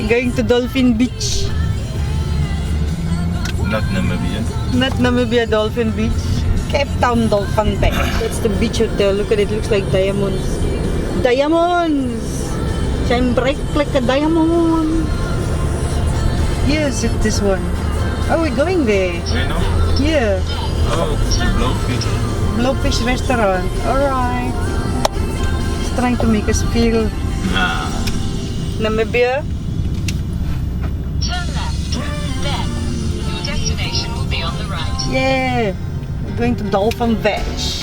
Going to Dolphin Beach. Not Namibia. Not Namibia, Dolphin Beach. Cape Town Dolphin Beach. That's the beach hotel. Look at it, looks like diamonds. Diamonds! Shine bright like a diamond. Yes, it's this one. Oh, we're going there. You know? Yeah. Oh, it's the Blowfish. Blowfish restaurant. Alright. It's trying to make us feel Nah. Namibia. Turn left, then your destination will be on the right. Yeah. We're going to Dolphin Beach.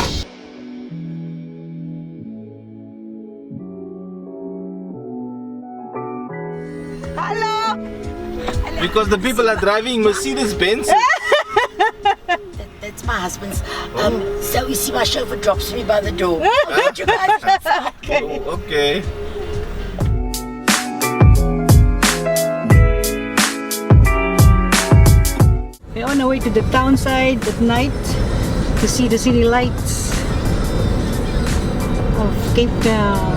Hello. Because the people are driving Mercedes-Benz. That's my husband's. So you see, my chauffeur drops me by the door. I'll get you guys inside. Oh, okay. We're on our way to the town side at night to see the city lights of Cape Town.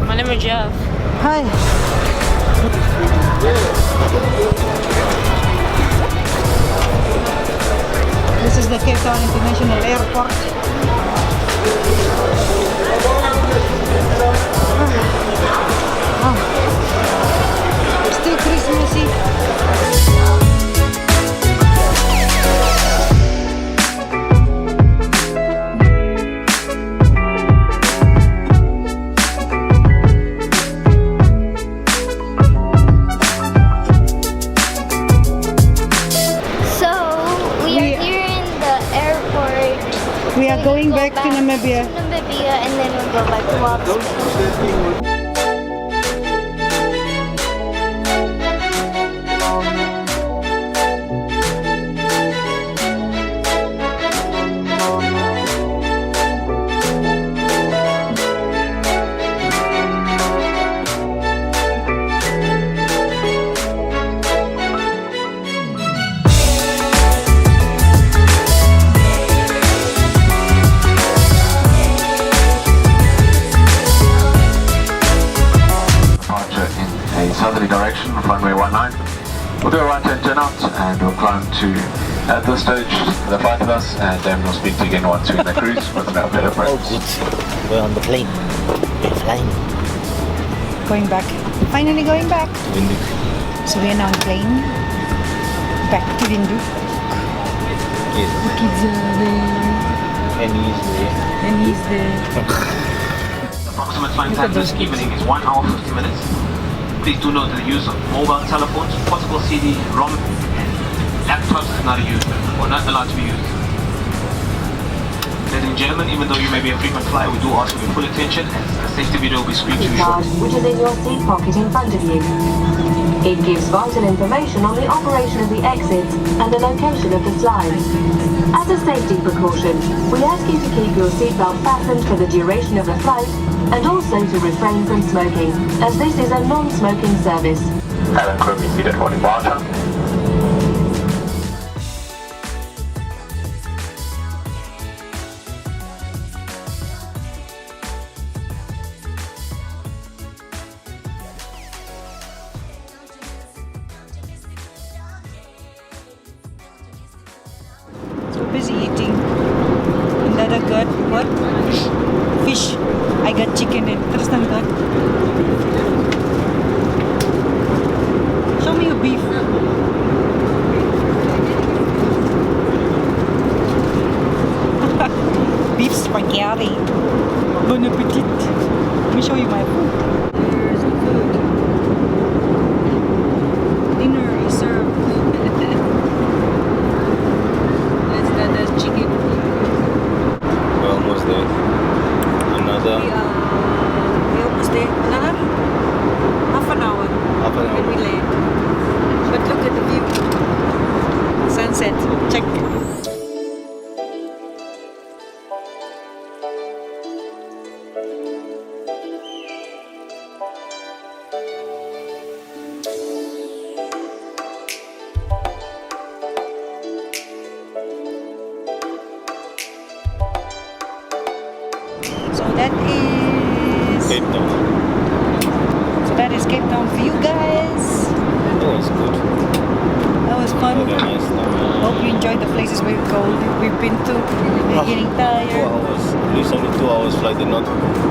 My name is Jeff. Hi. This is the Cape Town International Airport. Still Christmassy. So, we are here in the airport. We are going Go back to Namibia. To Namibia, and then we'll go back to Walvis. Southerly direction, runway 19. We'll do a right hand turn out and we'll climb to, at this stage, the 5 of us, and then we'll speak to you again once we're in the cruise with no better Oh, friends. good. We're on the plane. We're flying. Going back. Finally going back. Windy. So we are now on plane. Back to Windhoek. Yes. The kids are there. And he's there. And he's there. Approximate flight time this evening is 1 hour 50 minutes. Please do note that the use of mobile telephones, portable CD, ROM, and laptops is not used or not allowed to be used. Ladies and gentlemen, even though you may be a frequent flyer, we do ask for your full attention as the safety video will be screened to you card, shortly. which is in your seat pocket in front of you. It gives vital information on the operation of the exits and the location of the slides. As a safety precaution, we ask you to keep your seatbelt fastened for the duration of the flight and also to refrain from smoking, as this is a non-smoking service. Cabin crew, be seated for departure. So busy eating. And then I got what? Fish. I got chicken and Tristan got. Show me your beef. Beef spaghetti. Bon appetit. show you my food. Here's the food. Dinner is served. That's the chicken. We're almost there. Another We almost there. Another half an hour. half an When we hour. land. But look at the view. Sunset. Check. So that is Cape Town. Cape Town for you guys. That was good. That was fun. Had a nice time. Hope you enjoyed the places we've been to. We're getting 2 tired. hours. It's only 2 hours flight and not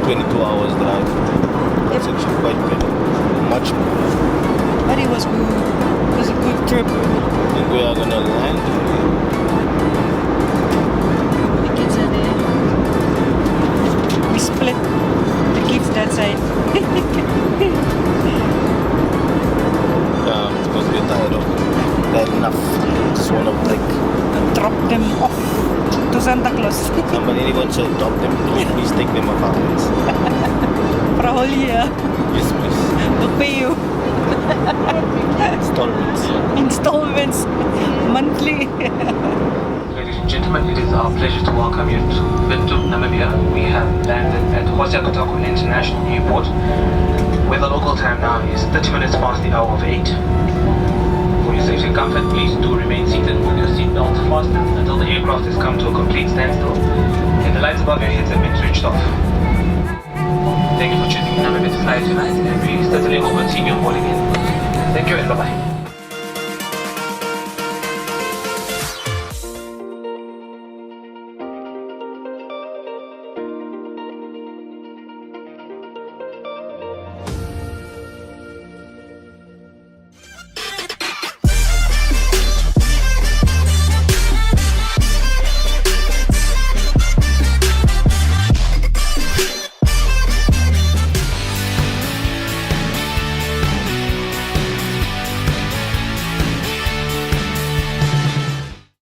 22 hours drive. That's actually quite better. Much better. But it was good. It was a good trip. I think we are gonna land. The kids are there. We split the kids that side. Yeah, because we're tired of that enough. Just wanna break. And drop them off to Santa Claus Somebody anyone should adopt them. Please take them apartments. for a whole year. Yes, please. We'll pay you Installments. installments monthly. Ladies and gentlemen, it is our pleasure to welcome you to Windhoek, Namibia. We have landed at Hosiakotako International Airport, where the local time now is 30 minutes past the hour of 8. For your safety and comfort, please do remain seated with your seatbelt fastened until the aircraft has come to a complete standstill and the lights above your heads have been switched off. Thank you for choosing Namibia to fly tonight, and we certainly will continue boarding in. Thank you and bye-bye.